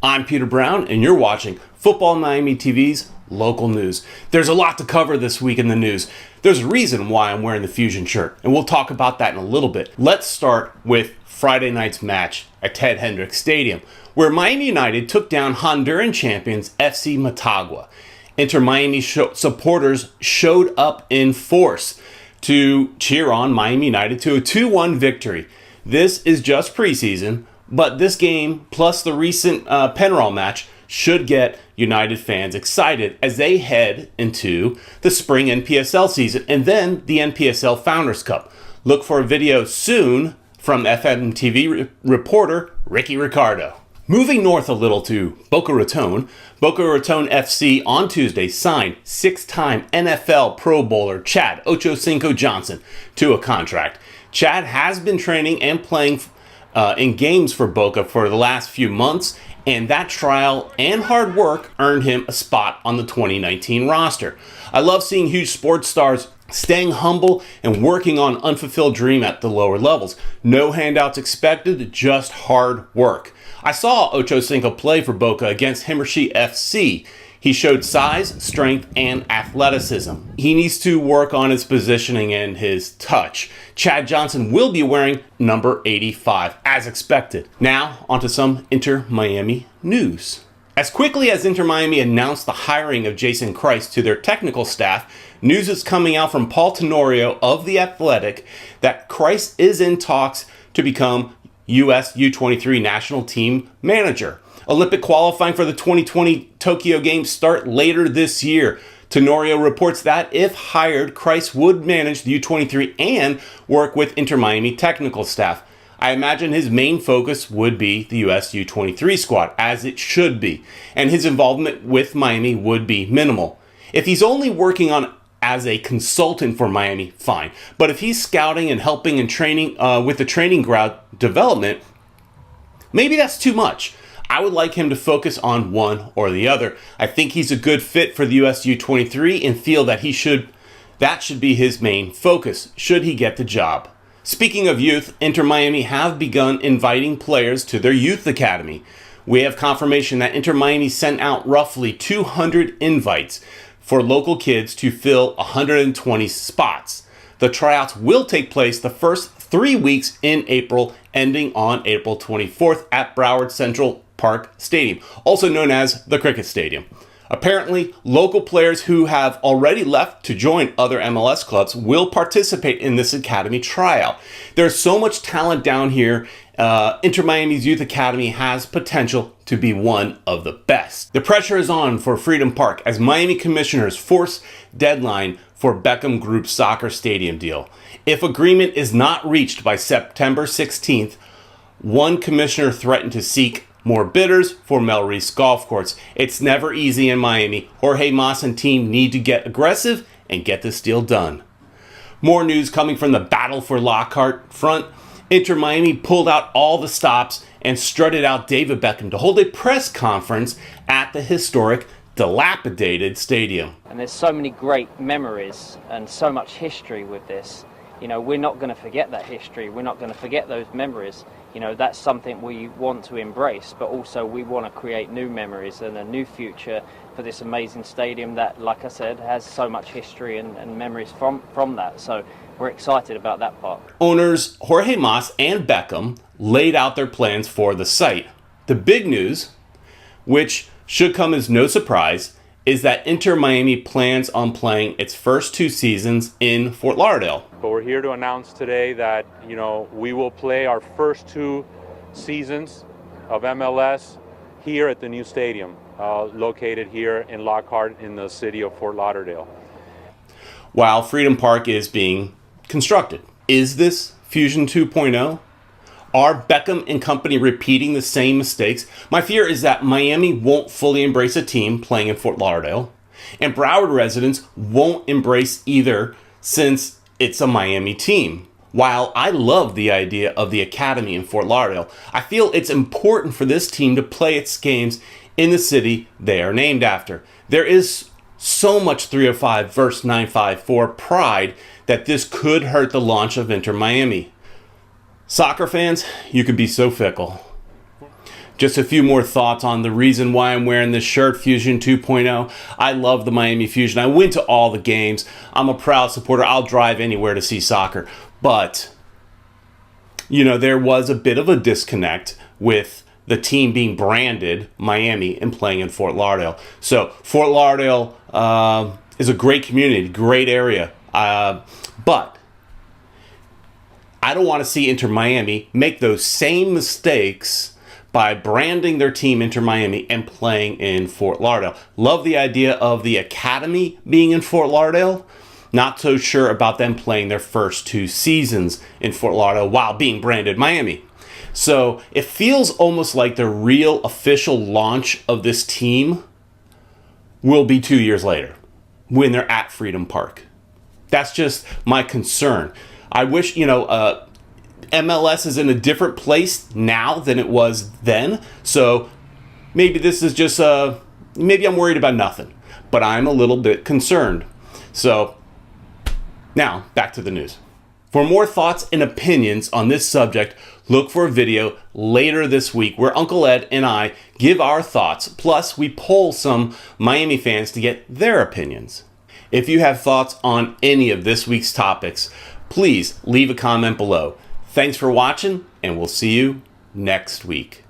I'm Peter Brown, and you're watching Futbol Miami TV's local news. There's a lot to cover this week in the news. There's a reason why I'm wearing the Fusion shirt, and we'll talk about that in a little bit. Let's start with Friday night's match at Ted Hendricks Stadium, where Miami United took down Honduran Champions FC Motagua. Inter Miami supporters showed up in force to cheer on Miami United to a 2-1 victory. This is just preseason, but this game, plus the recent Penarol match, should get United fans excited as they head into the spring NPSL season and then the NPSL Founders Cup. Look for a video soon from FMTV reporter Ricky Ricardo. Moving north a little to Boca Raton, Boca Raton FC on Tuesday signed six-time NFL Pro Bowler Chad Ochocinco Johnson to a contract. Chad has been training and playing in games for Boca for the last few months, and that trial and hard work earned him a spot on the 2019 roster. I love seeing huge sports stars staying humble and working on unfulfilled dream at the lower levels. No handouts expected, just hard work. I saw Ochocinco play for Boca against Honduran FC. He showed size, strength, and athleticism. He needs to work on his positioning and his touch. Chad Johnson will be wearing number 85, as expected. Now, onto some Inter Miami news. As quickly as Inter Miami announced the hiring of Jason Kreis to their technical staff, news is coming out from Paul Tenorio of The Athletic that Kreis is in talks to become US U23 national team manager. Olympic qualifying for the 2020 Tokyo Games start later this year. Tenorio reports that if hired, Kreis would manage the U23 and work with Inter Miami technical staff. I imagine his main focus would be the US U23 squad, as it should be, and his involvement with Miami would be minimal. If he's only working on as a consultant for Miami, fine. But if he's scouting and helping and training with the training ground development, maybe that's too much. I would like him to focus on one or the other. I think he's a good fit for the US U23 and feel that that should be his main focus, should he get the job. Speaking of youth, Inter Miami have begun inviting players to their youth academy. We have confirmation that Inter Miami sent out roughly 200 invites for local kids to fill 120 spots. The tryouts will take place the first 3 weeks in April, ending on April 24th at Broward Central Park Stadium, also known as the Cricket Stadium. Apparently, local players who have already left to join other MLS clubs will participate in this academy tryout. There's so much talent down here. Inter Miami's Youth Academy has potential to be one of the best. The pressure is on for Freedom Park as Miami commissioners force deadline for Beckham Group's soccer stadium deal. If agreement is not reached by September 16th, one commissioner threatened to seek more bidders for Melreese Golf Course. It's never easy in Miami. Jorge Mas and team need to get aggressive and get this deal done. More news coming from the battle for Lockhart front. Inter Miami pulled out all the stops and strutted out David Beckham to hold a press conference at the historic, dilapidated stadium. And there's so many great memories and so much history with this. You know, we're not going to forget that history. We're not going to forget those memories. You know, that's something we want to embrace, but also we want to create new memories and a new future for this amazing stadium that, like I said, has so much history and memories from that. So we're excited about that part. Owners Jorge Mas and Beckham laid out their plans for the site. The big news, which should come as no surprise, is that Inter Miami plans on playing its first 2 seasons in Fort Lauderdale. But we're here to announce today that, we will play our first 2 seasons of MLS here at the new stadium, located here in Lockhart in the city of Fort Lauderdale. While Freedom Park is being constructed. Is this Fusion 2.0? Are Beckham and company repeating the same mistakes? My fear is that Miami won't fully embrace a team playing in Fort Lauderdale, and Broward residents won't embrace either since it's a Miami team. While I love the idea of the academy in Fort Lauderdale, I feel it's important for this team to play its games in the city they are named after. There is so much 305 versus 954 pride that this could hurt the launch of Inter Miami. Soccer fans, you could be so fickle. Just a few more thoughts on the reason why I'm wearing this shirt, Fusion 2.0. I love the Miami Fusion. I went to all the games. I'm a proud supporter. I'll drive anywhere to see soccer. But, you know, there was a bit of a disconnect with the team being branded Miami and playing in Fort Lauderdale. So Fort Lauderdale is a great community, great area. But I don't want to see Inter Miami make those same mistakes by branding their team Inter Miami and playing in Fort Lauderdale. Love the idea of the academy being in Fort Lauderdale. Not so sure about them playing their first 2 seasons in Fort Lauderdale while being branded Miami. So it feels almost like the real official launch of this team will be 2 years later when they're at Freedom Park. That's just my concern. I wish, MLS is in a different place now than it was then. So maybe this is just, maybe I'm worried about nothing, but I'm a little bit concerned. So now back to the news. For more thoughts and opinions on this subject, look for a video later this week where Uncle Ed and I give our thoughts. Plus, we poll some Miami fans to get their opinions. If you have thoughts on any of this week's topics, please leave a comment below. Thanks for watching, and we'll see you next week.